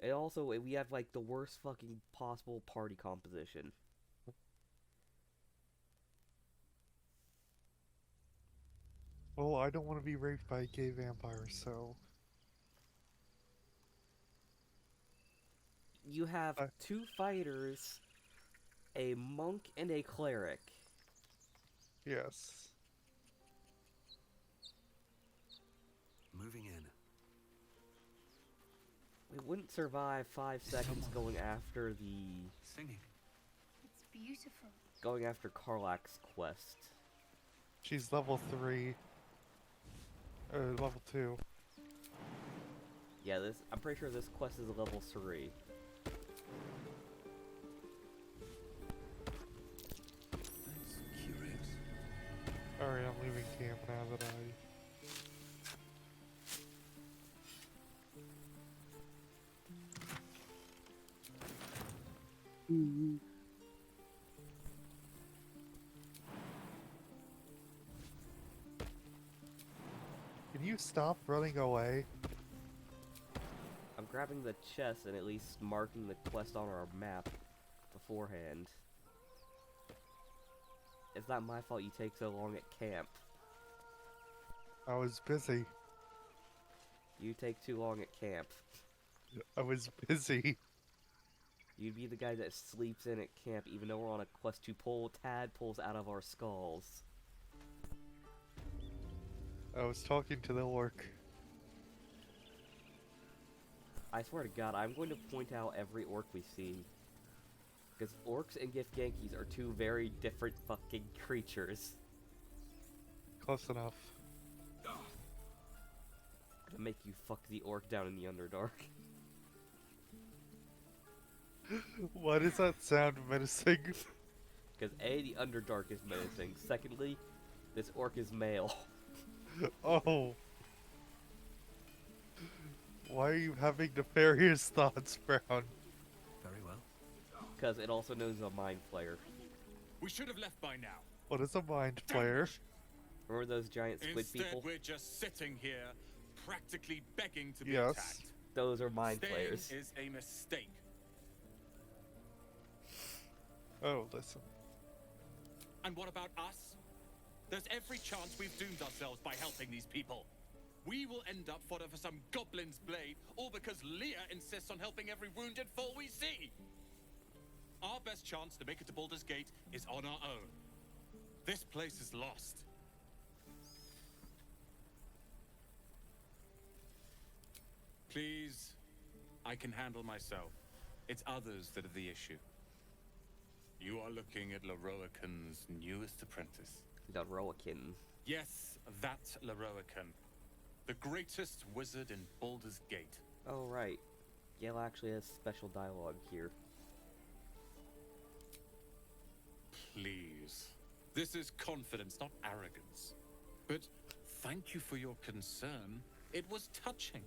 And also, we have, like, the worst fucking possible party composition. Well, I don't want to be raped by a gay vampire, so... You have I... 2 fighters, a monk, and a cleric. Yes. Moving in. We wouldn't survive 5 seconds going after Singing. It's beautiful. going after Karlach's quest. She's level 3. Level 2. Yeah, I'm pretty sure this quest is level 3. That's curious. Alright, I'm leaving camp now that I... Can you stop running away? I'm grabbing the chest and at least marking the quest on our map beforehand. It's not my fault you take so long at camp. I was busy. You take too long at camp. I was busy. You'd be the guy that sleeps in at camp even though we're on a quest to pull tadpoles out of our skulls. I was talking to the orc. I swear to God, I'm going to point out every orc we see. Because orcs and Githyankies are 2 very different fucking creatures. Close enough. To make you fuck the orc down in the Underdark. Why does that sound menacing? Because A, the Underdark is menacing. Secondly, this orc is male. Oh. Why are you having nefarious thoughts, Brown? Very well. Because it also knows a mind flayer. We should have left by now. What is a mind player? Remember those giant squid Instead, people? we're just sitting here, practically begging to be Yes. attacked. Those are mind Staying flayers. is a mistake. Oh, listen. And what about us? There's every chance we've doomed ourselves by helping these people. We will end up fodder for some goblin's blade, all because Leah insists on helping every wounded foe we see. Our best chance to make it to Baldur's Gate is on our own. This place is lost. Please, I can handle myself. It's others that are the issue. You are looking at Leroican's newest apprentice. The Roakin. Yes, that Leroican. The greatest wizard in Baldur's Gate. Oh, right. Gale actually has special dialogue here. Please. This is confidence, not arrogance. But thank you for your concern. It was touching.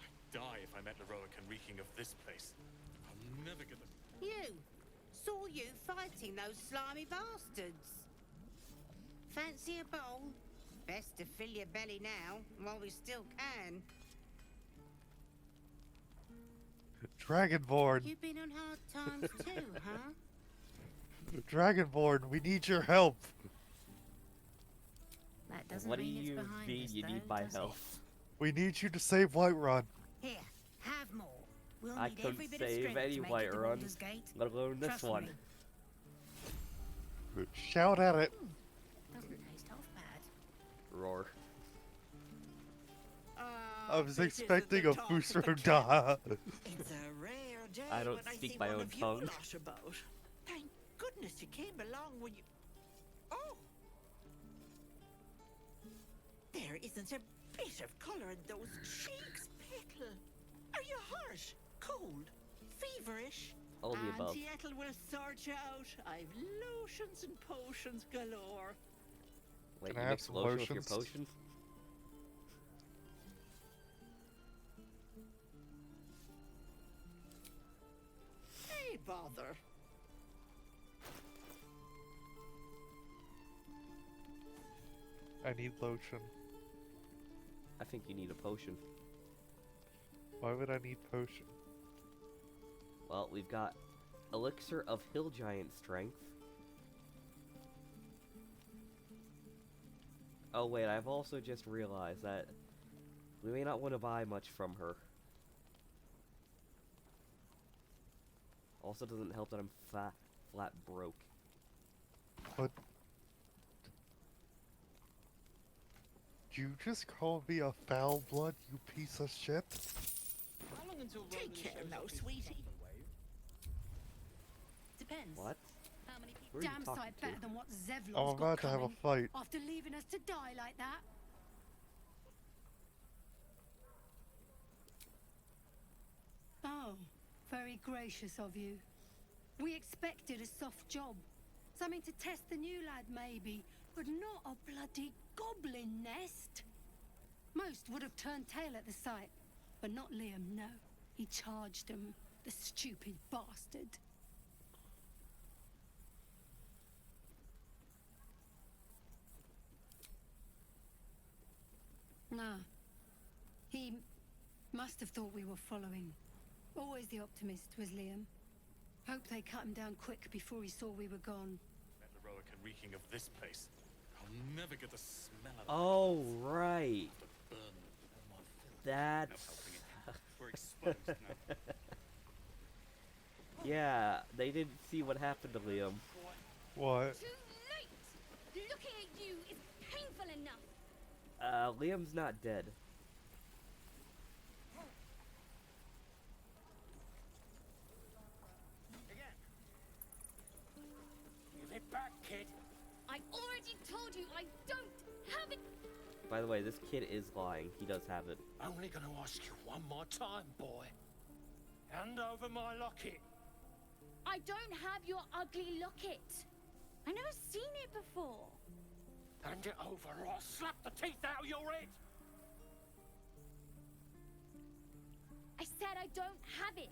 I'd die if I met Leroican reeking of this place. I'm never gonna... You! Saw you fighting those slimy bastards. Fancy a bowl? Best to fill your belly now, while we still can. Dragonborn! You've been on hard times too, huh? Dragonborn, we need your help! That doesn't What do mean it's you behind mean us, you though, need my does it? help? We need you to save Whiterun. Here, have more. We'll I need couldn't every bit of save strength any to make White it to Run, Baldur's Gate. let alone this Trust one. me. Shout at it. Doesn't taste half bad. Roar. I was expecting a Fusro Da. It's a rare day I don't when speak see my one own of you tongue. lot about. Thank goodness you came along when you... Oh! There isn't a bit of colour in those cheeks, Pickle. Are you hot, cold, feverish? All the above. Auntie Ethel will sort you out. I've lotions and potions galore. Wait, Can I you have mix some lotion with your lotions? potion? Hey, bother. I need lotion. I think you need a potion. Why would I need potion? Well, we've got Elixir of Hill Giant Strength. Oh wait, I've also just realized that we may not want to buy much from her. Also doesn't help that I'm flat broke. But you just called me a foul blood, you piece of shit? How long until Take Roland care shows now, up in sweetie. Thunderwave? Depends. What? How many people? Who are you Damn talking sight to? better than what Zevlon's I'm got about to have a coming fight. after leaving us to die like that. Oh, very gracious of you. We expected a soft job. Something to test the new lad, maybe, but not a bloody goblin nest. Most would have turned tail at the sight, but not Liam, no. He charged them, the stupid bastard. Nah. He must have thought we were following. Always the optimist was Liam. Hoped they cut him down quick before he saw we were gone. Heroic and reeking of this place. I'll never get the smell of Oh, right. the burn of my filth. That's... No helping it. We're exposed now. Yeah, they didn't see what happened to Liam. What? Too late! Looking at you is painful enough. Liam's not dead. Give it back, kid. I already told you I don't have it. By the way, this kid is lying. He does have it. Only gonna ask you one more time, boy. Hand over my locket. I don't have your ugly locket. I've never seen it before. Hand it over or I'll slap the teeth out of your head. I said I don't have it.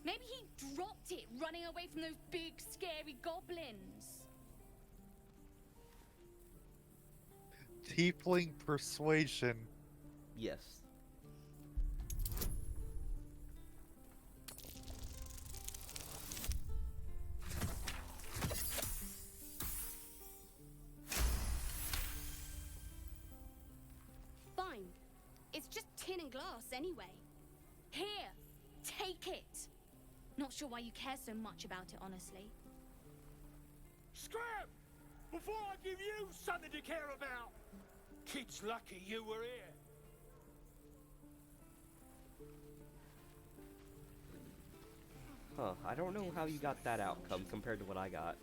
Maybe he dropped it running away from those big, scary goblins. Tiefling persuasion. Yes. Fine. It's just tin and glass anyway. Here, take it. Not sure why you care so much about it, honestly. Scram! Before I give you something to care about. Kid's lucky you were here. Huh, I don't know how you got that outcome compared to what I got.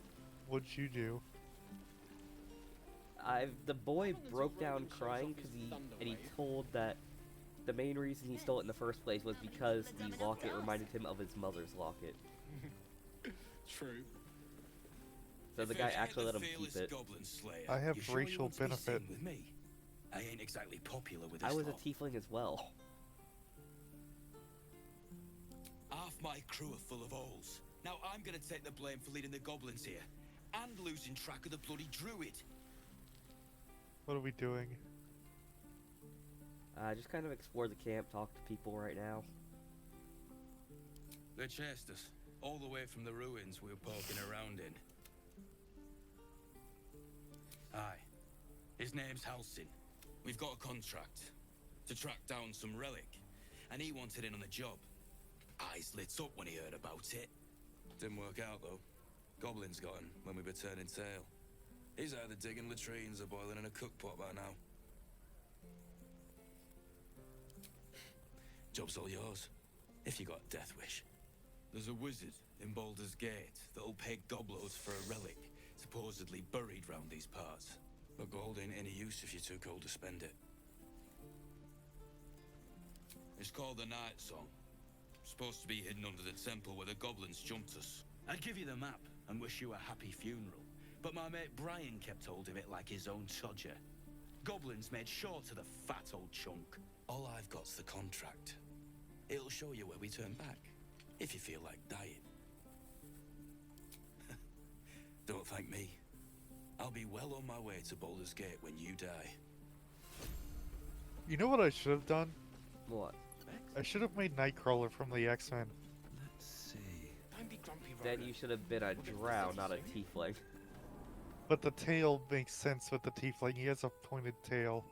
What'd you do? The boy broke down crying because he told that the main reason he stole it in the first place was because the locket reminded him of his mother's locket. True. So the guy actually let him keep it. Goblin Slayer, I have you sure you racial want to be benefit. seen with me? I ain't exactly popular with this I was a lot. tiefling as well. Half my crew are full of holes. Now I'm gonna take the blame for leading the goblins here. And losing track of the bloody druid. What are we doing? Just kind of explore the camp, talk to people right now. They chased us, all the way from the ruins we were poking around in. Aye. His name's Halsin. We've got a contract to track down some relic, and he wanted in on the job. Eyes lit up when he heard about it. Didn't work out, though. Goblins got him when we were turning tail. He's either digging latrines or boiling in a cookpot by now. Job's all yours, if you got a death wish. There's a wizard in Baldur's Gate that'll pay gobloads for a relic, supposedly buried round these parts. But gold ain't any use if you're too cold to spend it. It's called the Night Song. Supposed to be hidden under the temple where the goblins jumped us. I'd give you the map and wish you a happy funeral, but my mate Brian kept hold of it like his own Todger. Goblins made sure to the fat old chunk. All I've got's the contract. It'll show you where we turn back, if you feel like dying. Don't thank me. I'll be well on my way to Baldur's Gate when you die. You know what I should have done? What? I should have made Nightcrawler from the X-Men. Let's see. Don't be grumpy, Then Roland. you should have been a drow, not a tiefling. But the tail makes sense with the tiefling. He has a pointed tail.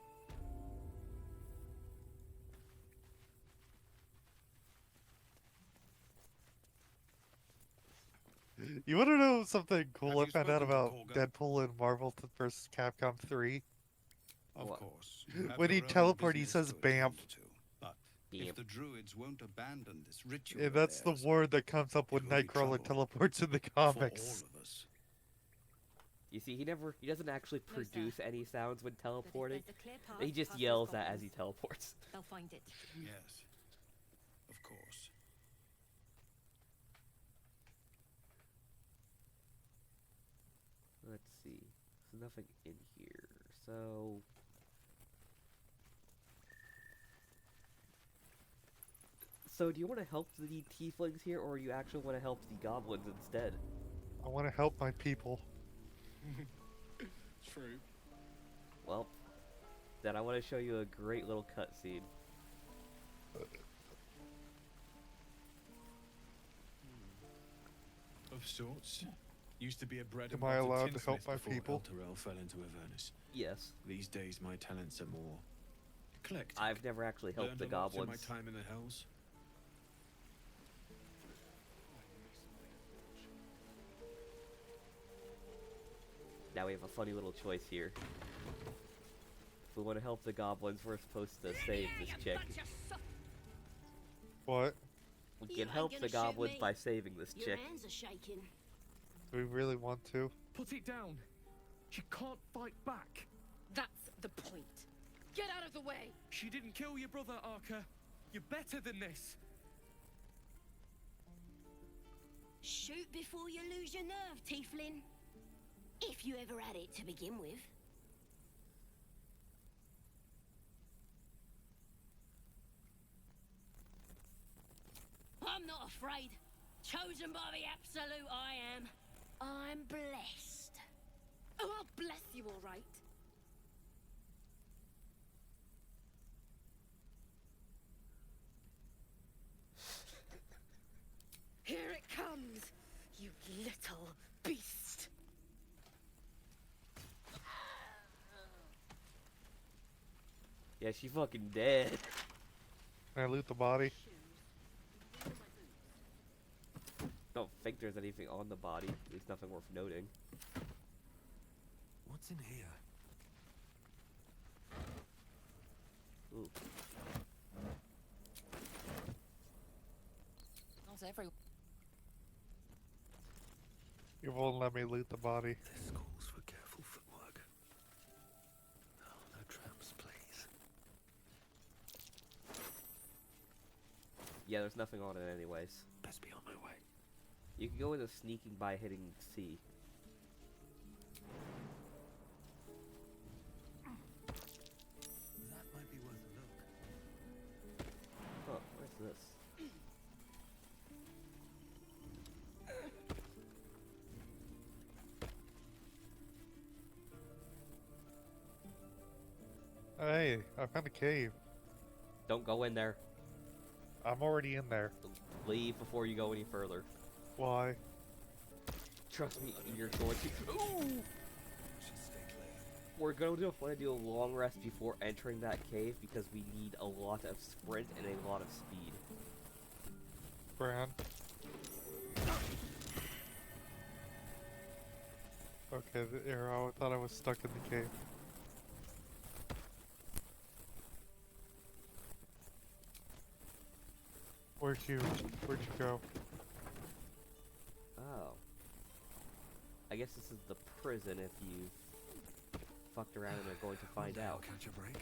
You want to know something cool I Have you found out spoken to about Korga? Deadpool in Marvel vs. Capcom 3? Of What? course. you have When he your own teleports, he business says to attend BAMF. to, But Yep. if the druids won't abandon this ritual, And of that's the theirs, word that comes up when it will be Nightcrawler trouble teleports in the for all comics. of us. You see, he doesn't actually No, sir. produce any sounds when But if teleporting. there's a clear path He just past those yells that as goblins, he teleports. They'll find it. Yes. Of course. Let's see. There's nothing in here, so... So, do you want to help the tieflings here, or you actually want to help the goblins instead? I want to help my people. True. Well, then I want to show you a great little cutscene. Of sorts. Used to be a bread Am and I butter allowed to tinsmith help my before people? El Terrell fell into Avernus. Yes, These days my talents are more eclectic. I've never actually helped Learned the a lot in goblins. my time in the hells. Now we have a funny little choice here. If we want to help the goblins, we're supposed to save this chick. What? We You can ain't help gonna the shoot goblins me. by saving this Your chick. hands are shaking. Do we really want to? Put it down. She can't fight back. That's the point. Get out of the way! She didn't kill your brother, Archer. You're better than this. Shoot before you lose your nerve, Tieflin. If you ever had it to begin with. I'm not afraid. Chosen by the absolute I am. I'm blessed. Oh, I'll bless you, all right. Here it comes, you little beast. Yeah, she fucking dead. Can I loot the body? Don't think there's anything on the body. At least nothing worth noting. What's in here? Ooh. Not every. You won't let me loot the body. This calls for careful footwork. Oh, no traps, please. Yeah, there's nothing on it anyways. Best be on my way. You can go into sneaking by hitting C. That might be worth a look. Huh, where's this? Hey, I found a cave. Don't go in there. I'm already in there. Leave before you go any further. Why? Trust me, you're going to. Ooh! Should stay clear. We're going to want to do a long rest before entering that cave because we need a lot of sprint and a lot of speed. Bran. Okay, the arrow. I thought I was stuck in the cave. Where'd you go? Oh. I guess this is the prison if you fucked around and are going to find One day I'll out. catch a break.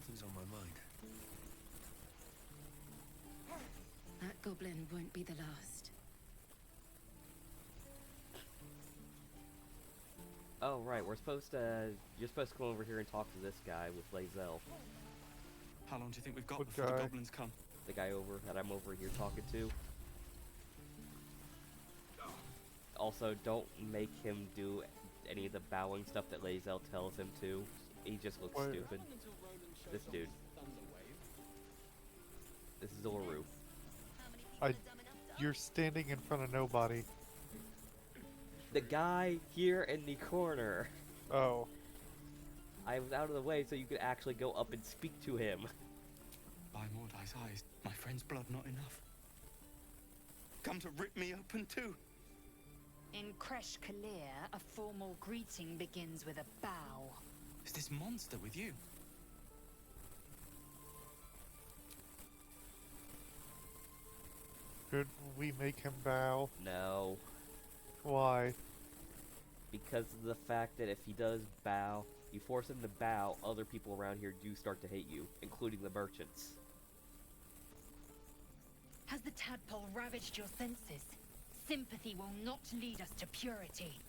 Something's on my mind. That goblin won't be the last. Oh, right, you're supposed to come over here and talk to this guy with Lae'zel. How long do you think we've got What before guy? the goblins come? The guy that I'm over here talking to. Also, don't make him do any of the bowing stuff that Lae'zel tells him to. He just looks What? stupid. This dude. This is Zoru. You're standing in front of nobody. The guy here in the corner. Oh. I was out of the way so you could actually go up and speak to him. By Mordai's eyes, my friend's blood not enough. Come to rip me open too. In Kresh Kalir, a formal greeting begins with a bow. Is this monster with you? Should we make him bow? No. Why? Because of the fact that if he does bow, you force him to bow, other people around here do start to hate you, including the merchants. Has the tadpole ravaged your senses? Sympathy will not lead us to purity.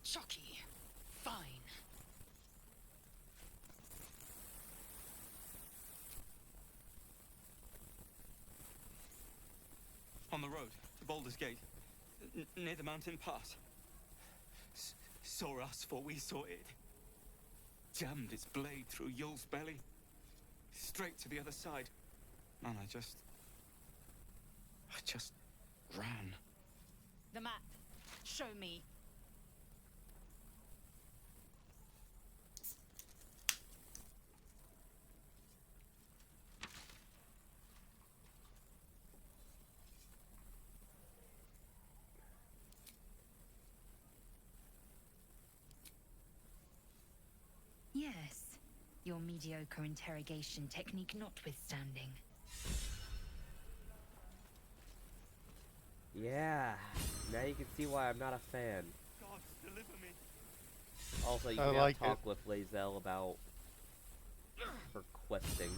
Chucky. Fine. On the road to Baldur's Gate, near the mountain pass. Saw us, for we saw it. Jammed its blade through Yul's belly, straight to the other side. And I just ran. The map. Show me. Yes, your mediocre interrogation technique notwithstanding. Yeah, now you can see why I'm not a fan. God, deliver me. Also, you I can like talk with Lae'zel about her questing.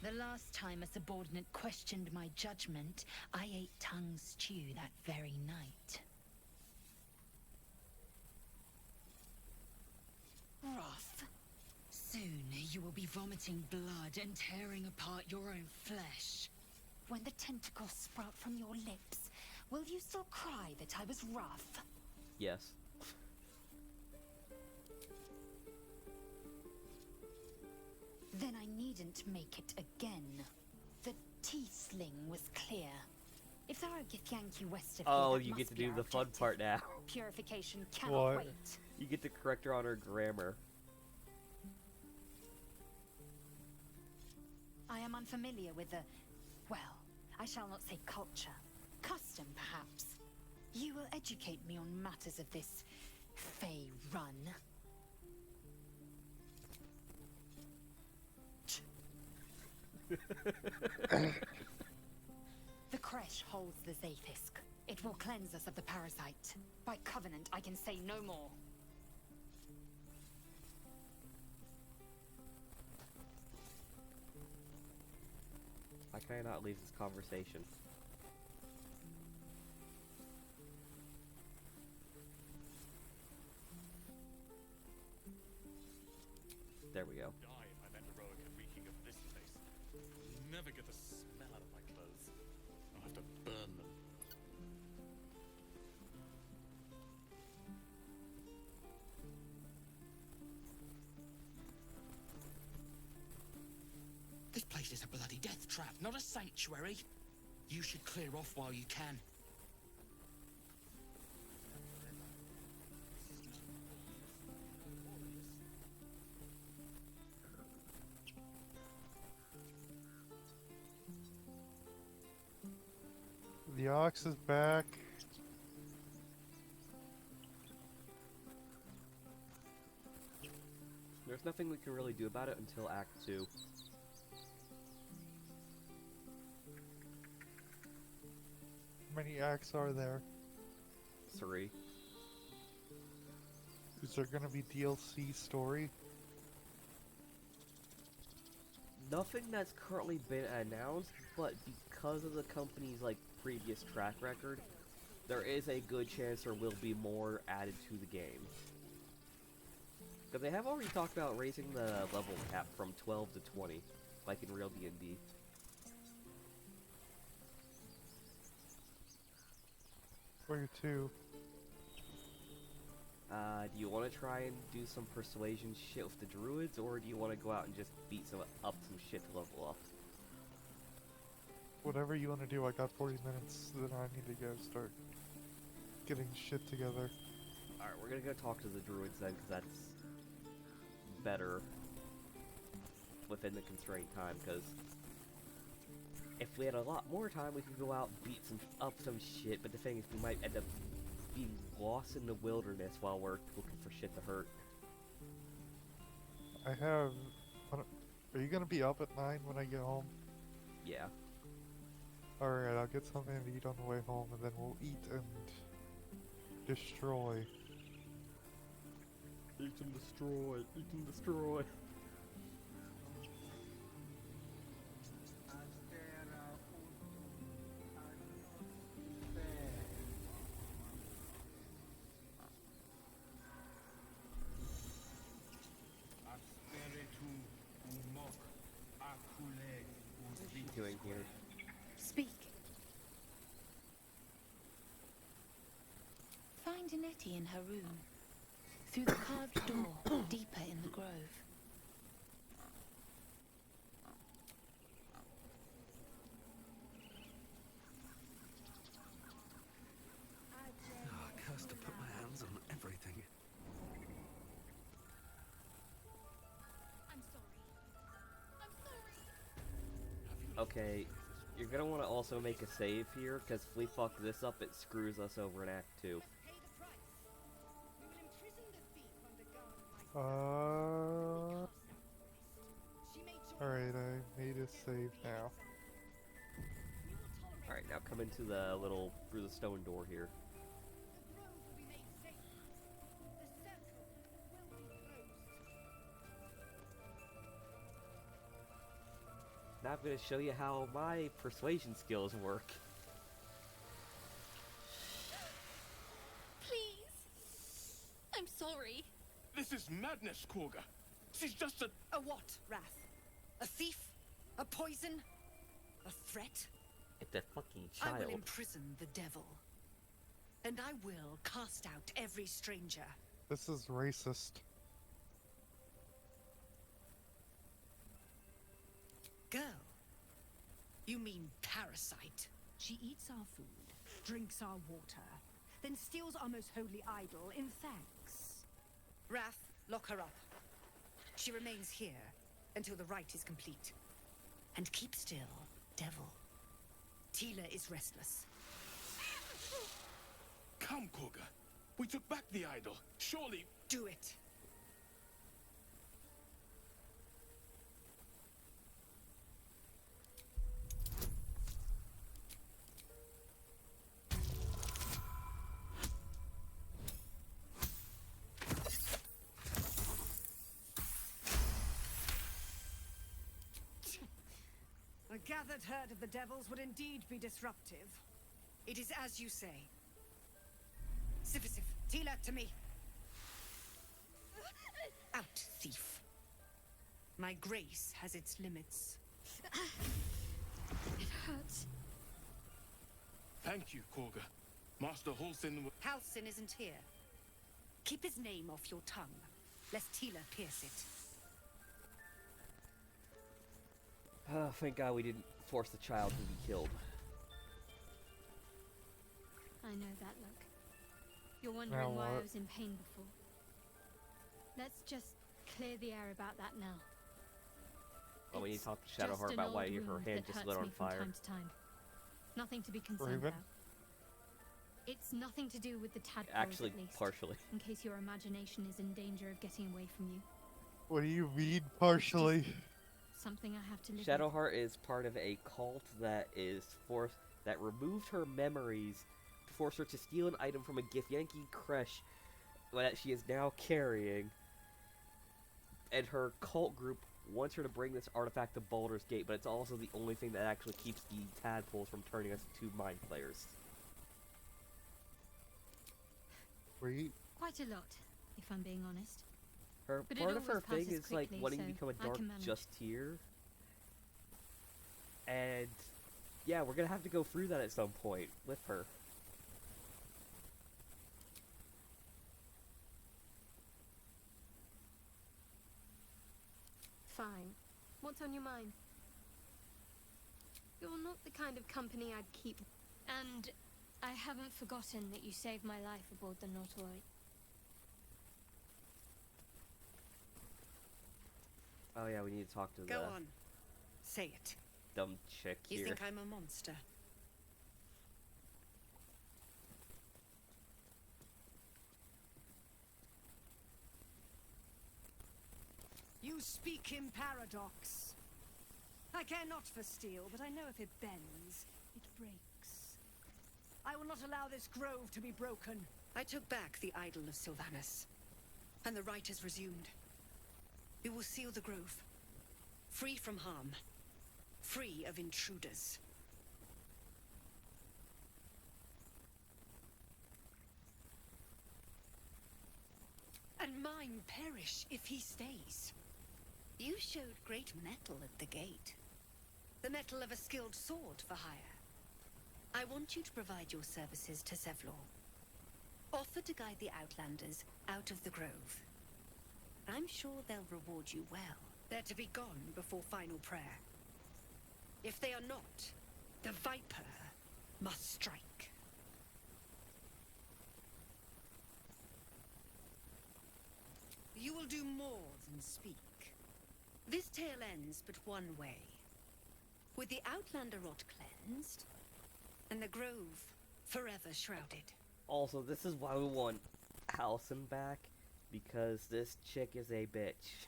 The last time a subordinate questioned my judgment, I ate tongue stew that very night. Rough. Soon you will be vomiting blood and tearing apart your own flesh. When the tentacles sprout from your lips, will you still cry that I was rough? Yes. Then I needn't make it again. The T-sling was clear. If there are Githyanki west of here, Oh, that you must get to be do our the fun objective. part now. Purification cannot What? wait. You get to correct her on her grammar. I am unfamiliar with the, well, I shall not say culture. Custom, perhaps. You will educate me on matters of this Fey run. The Kresh holds the Zafisk. It will cleanse us of the parasite. By covenant, I can say no more. Why can I not leave this conversation? There we go. Die if I met heroic and reeking of this place. Never get the smell out of my clothes. I'll have to burn them. This place is a bloody death trap, not a sanctuary. You should clear off while you can. The ox is back. There's nothing we can really do about it until Act 2. many acts are there? 3. Is there gonna be DLC story? Nothing that's currently been announced, but because of the company's like previous track record, there is a good chance there will be more added to the game. Because they have already talked about raising the level cap from 12 to 20, like in real D&D. Where to? Do you want to try and do some persuasion shit with the druids, or do you want to go out and just beat some shit to level up? Whatever you want to do. I got 40 minutes, then I need to go start getting shit together. Alright, we're gonna go talk to the druids then, because that's better within the constrained time, because if we had a lot more time, we could go out and beat some shit, but the thing is, we might end up being lost in the wilderness while we're looking for shit to hurt. I have... Are you gonna be up at 9 when I get home? Yeah. Alright, I'll get something to eat on the way home, and then we'll eat and destroy. Eat and destroy, eat and destroy. What's she doing here? Speak. Find Nettie in her room. Through the carved door, deeper in the grove. Oh, cursed to put my hands on everything. I'm sorry. Okay, you're gonna want to also make a save here, because if we fuck this up, it screws us over in Act 2. Alright, I made a save now. Alright, now come into the through the stone door here. Now I'm gonna show you how my persuasion skills work. Please. I'm sorry. This is madness, Korga. She's just a... A what, Wrath? A thief? A poison? A threat? It's a fucking I will child. imprison the devil. And I will cast out every stranger. This is racist. Girl? You mean parasite? She eats our food, drinks our water, then steals our most holy idol in thanks. Wrath, lock her up. She remains here until the rite is complete. And keep still, devil. Tila is restless. Come, Korga. We took back the idol. Surely... Do it. A gathered herd of the devils would indeed be disruptive. It is as you say. Sifisif, Tila, to me. Out, thief. My grace has its limits. It hurts. Thank you, Korga. Master Halsin... Halsin isn't here. Keep his name off your tongue, lest Tila pierce it. Thank God we didn't force the child to be killed. I know that look. You're wondering why I what? was in pain before. Let's just clear the air about that now. Oh, we need to It's talk to just Shadowheart an about why old her wound hand that just hurts lit on me from fire. time to time. Nothing to be concerned Raven? about. It's nothing to do with the tadpoles, Actually, at least. partially. In case your imagination is in danger of getting away from you. What do you mean, partially? Something I have to live with. Shadowheart is part of a cult that that removed her memories to force her to steal an item from a Githyanki creche that she is now carrying. And her cult group wants her to bring this artifact to Baldur's Gate, but it's also the only thing that actually keeps the tadpoles from turning us into mind players. Quite a lot, if I'm being honest. But Part it of her always thing passes is like quickly, wanting so to become a I dark can manage. just tier. And yeah, we're gonna have to go through that at some point with her. Fine. What's on your mind? You're not the kind of company I'd keep. And I haven't forgotten that you saved my life aboard the Notorite. Oh yeah, we need to talk to Go the on. Say it. dumb chick You here. think I'm a monster? You speak in paradox. I care not for steel, but I know if it bends, it breaks. I will not allow this grove to be broken. I took back the idol of Sylvanus, and the rite is resumed. We will seal the grove, free from harm, free of intruders. And mine perish if he stays. You showed great mettle at the gate. The mettle of a skilled sword for hire. I want you to provide your services to Zevlor. Offer to guide the Outlanders out of the grove. I'm sure they'll reward you well. They're to be gone before final prayer. If they are not, the Viper must strike. You will do more than speak. This tale ends but one way. With the Outlander rot cleansed, and the grove forever shrouded. Also, this is why we want Halcyon back, because this chick is a bitch.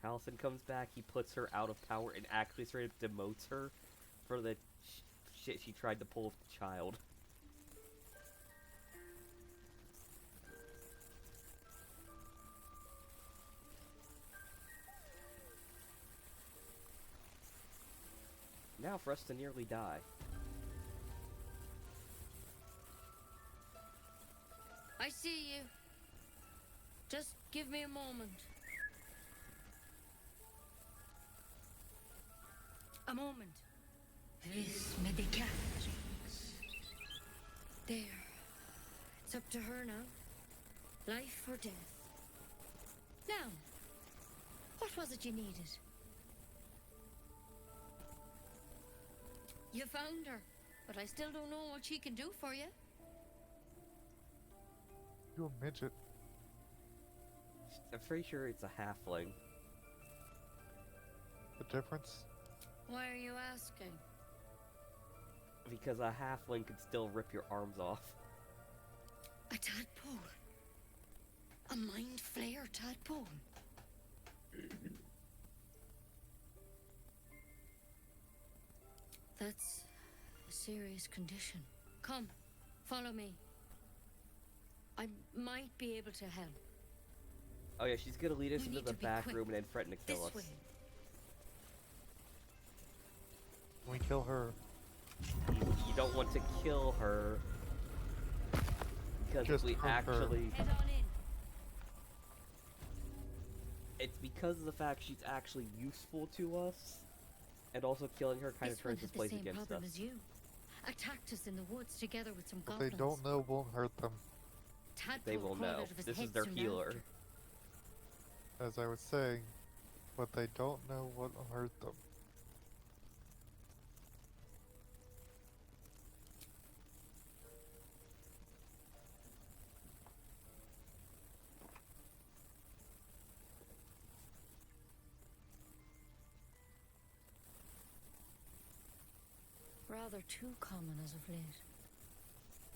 Halcyon comes back, he puts her out of power and actually straight up demotes her for the shit she tried to pull with the child. Now for us to nearly die. I see you. Just give me a moment. A moment. Vis medicatrix. There. It's up to her now. Life or death. Now, what was it you needed? You found her, but I still don't know what she can do for you. You a midget. I'm pretty sure it's a halfling. The difference? Why are you asking? Because a halfling could still rip your arms off. A tadpole. A mind flayer tadpole. That's a serious condition. Come, follow me. I might be able to help. Oh yeah, she's gonna lead us We into need the to be back quick. room and then threaten to kill This us. way. We kill her. You don't want to kill her. Because Just if we confirm. actually... Head on in. It's because of the fact she's actually useful to us. And also killing her kind of This one turns this had the place same against problem us. as you. Attacked us in the woods together with some What goblins. they don't know won't hurt them. Tadpole They will crawled know. out of his This head is their soon healer. after. As I was saying, what they don't know won't hurt them. Rather too common as of late.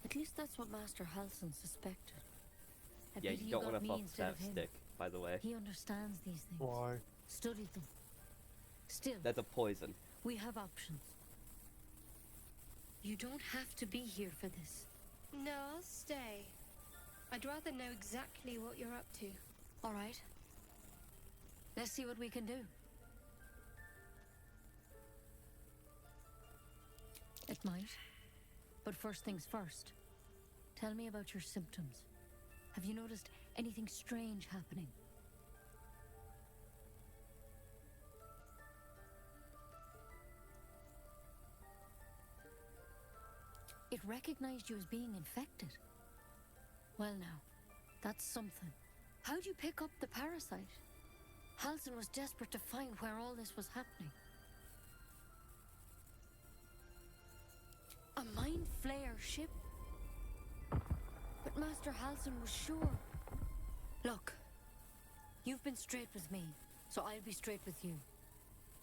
At least that's what Master Halson suspected. I Yeah, pity you don't got want to me fuck with instead that of him. stick, by the way. He understands these things. Why? Studied them. Still, That's a poison. we have options. You don't have to be here for this. No, I'll stay. I'd rather know exactly what you're up to. All right. Let's see what we can do. It might. But first things first. Tell me about your symptoms. Have you noticed anything strange happening? It recognized you as being infected. Well now, that's something. How'd you pick up the parasite? Halsin was desperate to find where all this was happening. A mind flayer ship? But Master Halsin was sure. Look, you've been straight with me, so I'll be straight with you.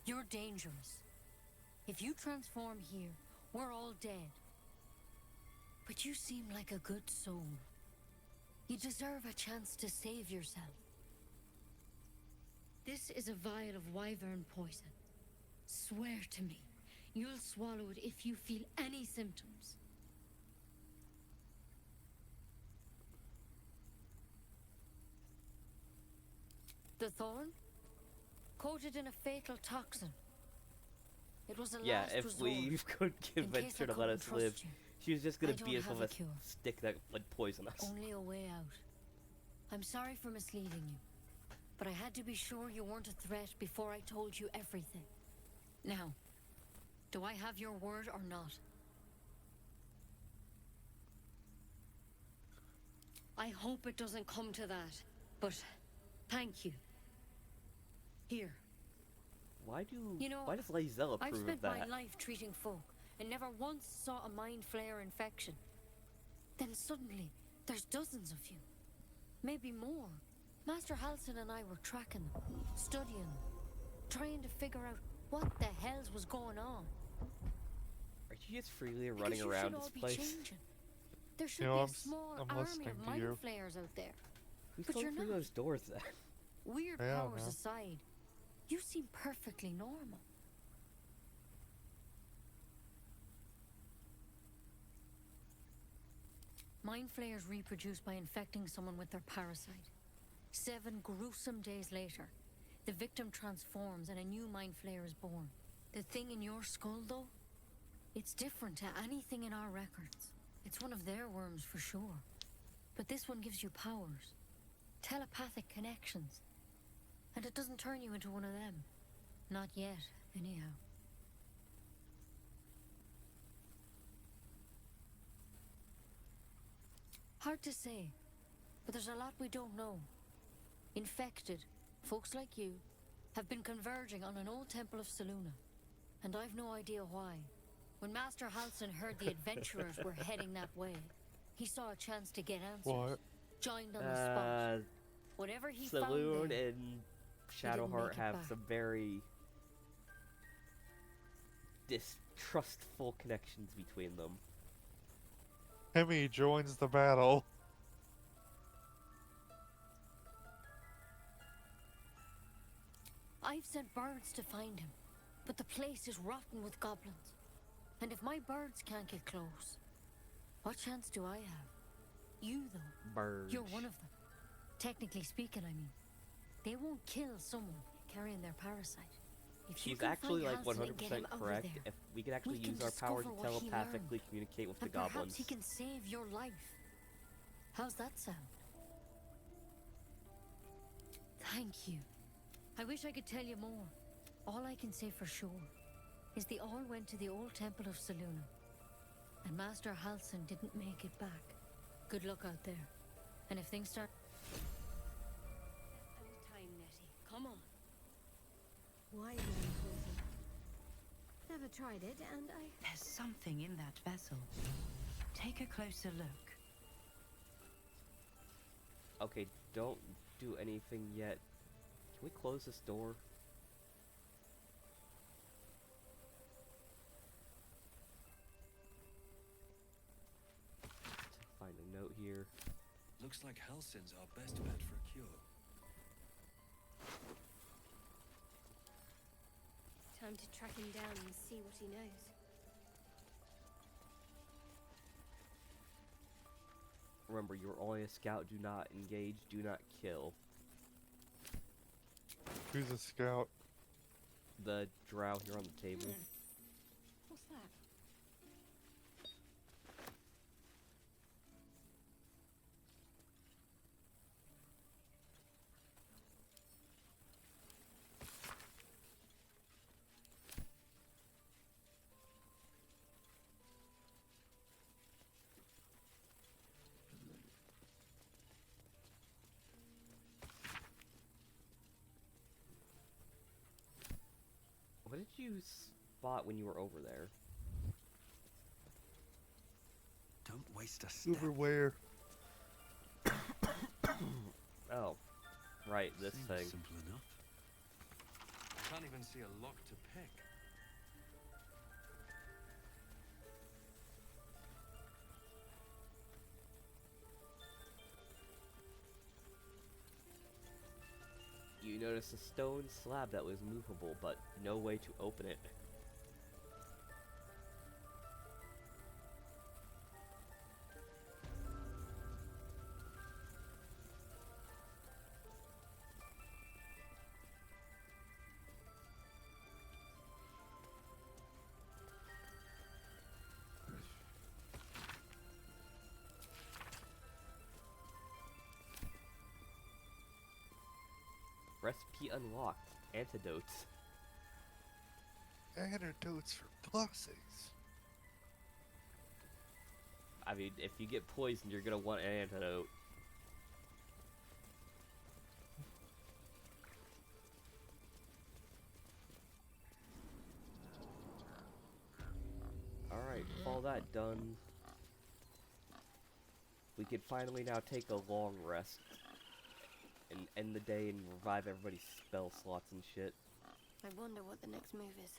You're dangerous. If you transform here, we're all dead. But you seem like a good soul. You deserve a chance to save yourself. This is a vial of wyvern poison. Swear to me, you'll swallow it if you feel any symptoms. The thorn? Coated in a fatal toxin. It was a last if resort. we could convince her to let us live, she was just gonna beat us with a cure. stick that would poison us. Only a way out. I'm sorry for misleading you, but I had to be sure you weren't a threat before I told you everything. Now, do I have your word or not? I hope it doesn't come to that, but thank you. Here. Why does I've Lizelle approve spent of that? my life treating folk and never once saw a mind flayer infection. Then suddenly, there's dozens of you. Maybe more. Master Halsin and I were tracking them, studying them, trying to figure out what the hells was going on. Are you just freely Because running you around should this all be place? changing. There should You know, be a I'm small I'm army listening of to mind you. flayers out there. Who's But going you're through not. those doors then? Weird Yeah, powers man. aside, you seem perfectly normal. Mind flayers reproduce by infecting someone with their parasite. 7 gruesome days later, the victim transforms and a new mind flayer is born. The thing in your skull, though, it's different to anything in our records. It's one of their worms for sure. But this one gives you powers, telepathic connections. And it doesn't turn you into one of them. Not yet, anyhow. Hard to say, but there's a lot we don't know. Infected, folks like you, have been converging on an old temple of Selûne, and I've no idea why. When Master Halsin heard the adventurers were heading that way, he saw a chance to get answers. What? Joined on the spot. Whatever he found Selûne there, and Shadowheart make it have back. some very distrustful connections between them. Hemi joins the battle. I've sent birds to find him, but the place is rotten with goblins. And if my birds can't get close, what chance do I have? You, though. Birds. You're one of them. Technically speaking, I mean. They won't kill someone carrying their parasite. If you She's can actually find like Halsin and get 100% him out of correct. there, If we could actually we can use our power to discover what he telepathically learned. communicate with the and perhaps goblins. he can save your life. How's that sound? Thank you. I wish I could tell you more. All I can say for sure is they all went to the old temple of Selûne. And Master Halsin didn't make it back. Good luck out there. And if things start... Time, Nettie. Come on. Wyvern poison. Never tried it, and I... There's something in that vessel. Take a closer look. Okay, don't do anything yet. Can we close this door? Find a note here. Looks like Halsin's our best bet for a cure. Time to track him down and see what he knows. Remember, you're only a scout. Do not engage. Do not kill. Who's a scout? The drow here on the table. What's that? What did you spot when you were over there? Don't waste a step. Over where? Oh, right, this Seems thing. simple enough. I can't even see a lock to pick. You noticed a stone slab that was movable, but no way to open it. Recipe unlocked. Antidotes. Antidotes for bosses. I mean, if you get poisoned, you're gonna want an antidote. Alright, with all that done, we could finally now take a long rest and end the day and revive everybody's spell slots and shit. I wonder what the next move is.